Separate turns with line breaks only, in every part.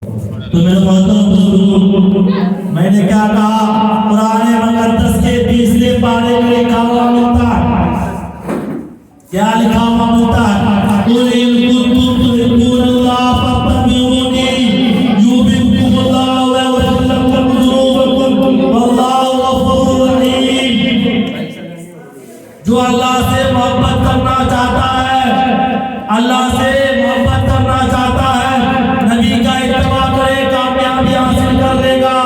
तो मेरे मोहतरम बुजुर्गों, मैंने क्या कहा, पुराने मुकद्दस के 20वें पारे में लिखा हुआ मिलता है, क्या लिखा हुआ मिलता है, कुल इन कुंतुम तुहिब्बूनल्लाह फत्तबिऊनी युहिब्बुकुमुल्लाह व यग़फिर लकुम ज़ुनूबकुम वल्लाहु गफ़ूरुर रहीम। जो अल्लाह से मोहब्बत करना चाहता है, अल्लाह से मोहब्बत करना चाहता है, नबी का इत्तिबा करे, कामयाबी हासिल कर लेगा।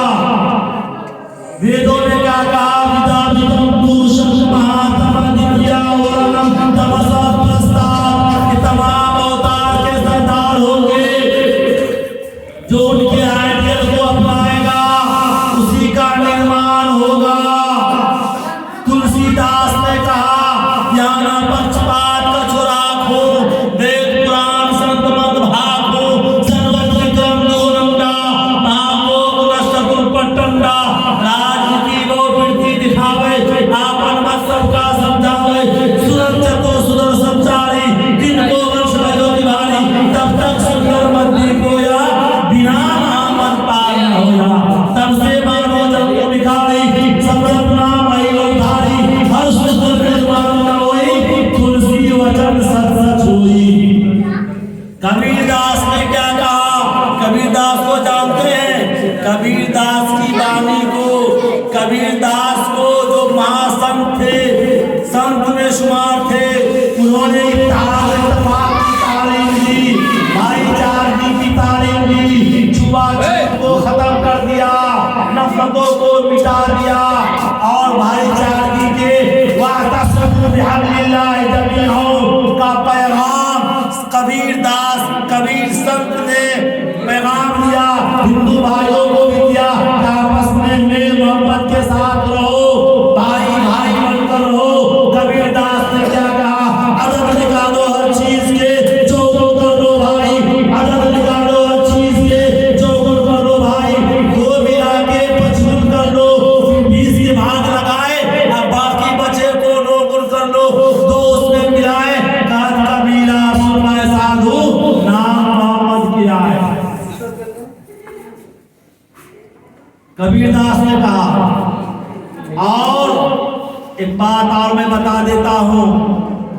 वेदों ने क्या कहा, तमाम अवतार के सरदार होंगे, जो उनके आइडियल को अपनाएगा उसी का निर्माण होगा। तुलसीदास ने कहा, यहाँ ना पक्षपात का चुराग हो, वेद पुराण संत मत भाग हो, सर्वत्र विक्रम दो नंदा, भागो नष्ट पट्टंडा, राजनीति वो वृत्ति दिखावे, आपन मत सबका समझावे, सुरक्षा तो सुदर संचारी, जिनको वंश लगो निभारी, तब तक सुंदर मत दीपोया, बिना नामत पार न होया, तब से मानो जब को भिखारी, समरत नाम आई धारी, हर सुंदर निर्माण न होई, तुलसी वचन सत सच हुई। कबीरदास ने क्या कहा, कबीरदास को जानते हैं, कबीरदास की वाणी को, कबीरदास को जो महासंत थे, संत में शुमार थे, उन्होंने इत्तेफाक की तालीम दी, भाईचारे की तालीम दी, छुआछूत को खत्म कर दिया, नफरतों को मिटा दिया और भाईचारे के वातसिमू बिहब्लिल्लाहि जमीअन का पैगाम कबीरदास, कबीर संत ने पैगाम दिया, हिंदू भाइयों को भी दिया, आपस में मेल मोहब्बत के साथ रहो, भाई भाई बनकर रहो। कबीरदास ने क्या कहा, अदब निकालो हर चीज के, चौगुन कर लो भाई, अदब निकालो हर चीज के, चौगुन कर लो भाई, दो मिला के 55 कर लो, 20 के भाग लगाए, अब बाकी बचे को 9 गुण कर लो, 2 उसमें मिलाए, कान कबीरा सुनवाए साधु, नाम मोहम्मद किया है। कबीरदास ने कहा। और एक बात और मैं बता देता हूँ,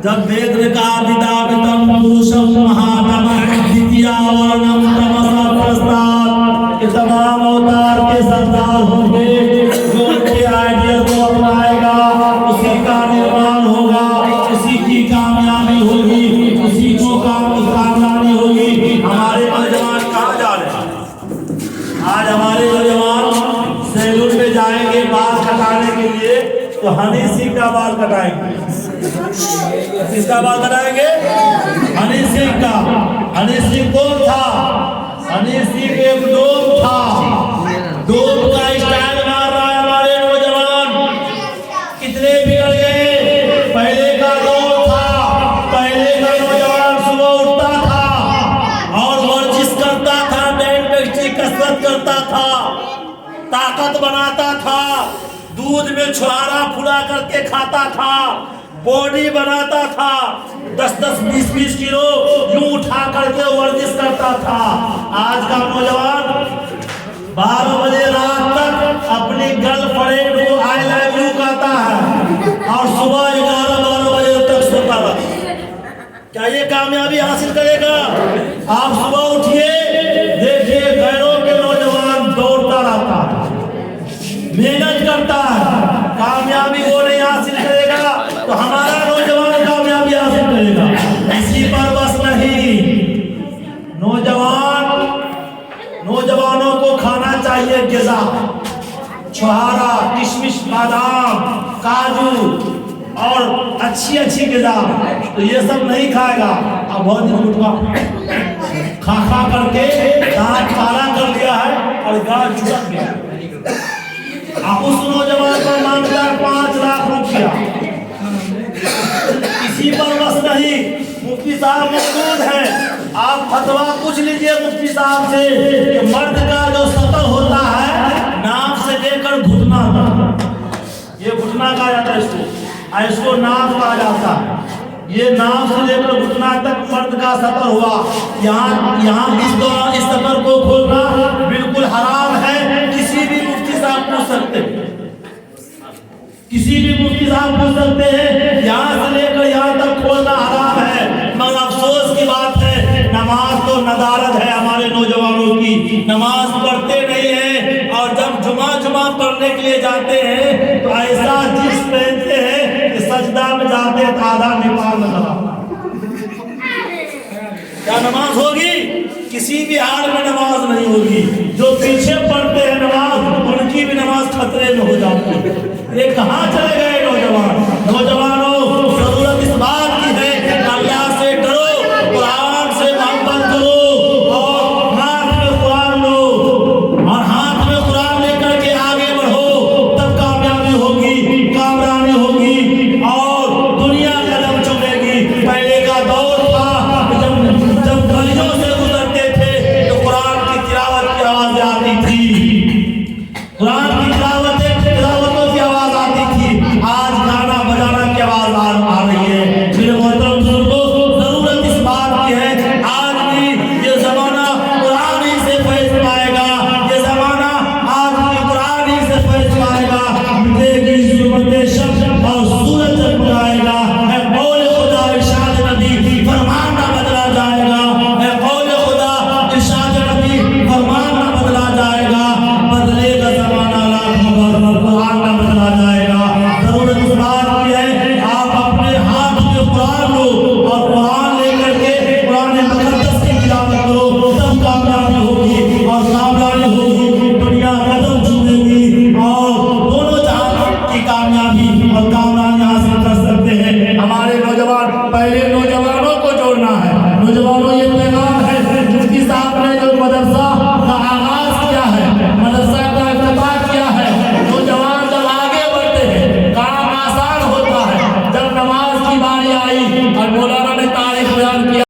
जब वेद ने कहा विदावितम पुरुषम महातमः द्वितीया वर्णम तमसा प्रस्ताव, ये तमाम अवतार के सरदार होंगे, जो उनके आइडियल को अपनाएगा उसी का निर्माण होगा, उसी की कामयाबी होगी, उसी को कामयाबी होगी। हमारे नौजवान कहाँ जा रहे हैं? आज हमारे नौजवान सैलून में जाएंगे बाल कटाने के लिए, तो हनी सिंह का बाल कटाएंगे। किसका बाल कटाएंगे? हनी सिंह का। हनी सिंह कौन था? हनी सिंह एक डोम था, डोम का स्टाइल मार रहा है हमारे नौजवान, कितने बिगड़ गए। पहले का दौर था, पहले का नौजवान सुबह उठता था और वर्जिश करता था, बैंड की कसरत करता था, ताकत बनाता था, दूध में छुहारा फुला करके खाता था, बॉडी बनाता था, 10-10, 20-20 किलो यूं उठा करके वर्जिश करता था। आज का नौजवान 12 बजे रात तक अपनी गर्लफ्रेंड को आई लव यू कहता है और सुबह 11-12 बजे तक सोता है। क्या ये कामयाबी हासिल करेगा? आप सुबह उठिए, देखिए गैरों के नौजवान दौड़ता रहता है, मेहनत करता है, कामयाबी वो नहीं हासिल करेगा तो हमारा नौजवान कामयाबी हासिल करेगा। इसी पर बस नहीं, नौजवानों को खाना चाहिए ग़िज़ा, छुहारा, किशमिश, बादाम, काजू और अच्छी अच्छी ग़िज़ा, तो ये सब नहीं खाएगा। अब बहुत दिन गुटखा खा करके दांत काला कर दिया है और गाल झुक गया। आप उस नौजवान पर मांगता है 5 लाख रुपया। इसी पर बस नहीं, मुफ्ती साहब मौजूद हैं, आप फतवा पूछ लीजिए मुफ्ती साहब से कि मर्द का जो सतर होता है नाक से लेकर घुटना तक, ये घुटना कहा जाता है इसको नाक कहा जाता है, ये नाक से लेकर घुटना तक मर्द का सतर हुआ। यहाँ इस सतर को खोलना आप पूछ सकते हैं यहाँ से लेकर यहाँ तक खोलना हराम है, मगर अफसोस की बात है नमाज तो नदारत है हमारे नौजवानों की, नमाज पढ़ते नहीं है। और जब जुमा पढ़ने के लिए जाते हैं तो ऐसा जिस पहनते हैं कि सजदा में जाते हैं तो आधा नेपाल में लगा। क्या नमाज होगी? किसी भी हाल में नमाज नहीं होगी। जो पीछे पढ़ते हैं नमाज उनकी भी नमाज खतरे में हो जाती है। ये कहाँ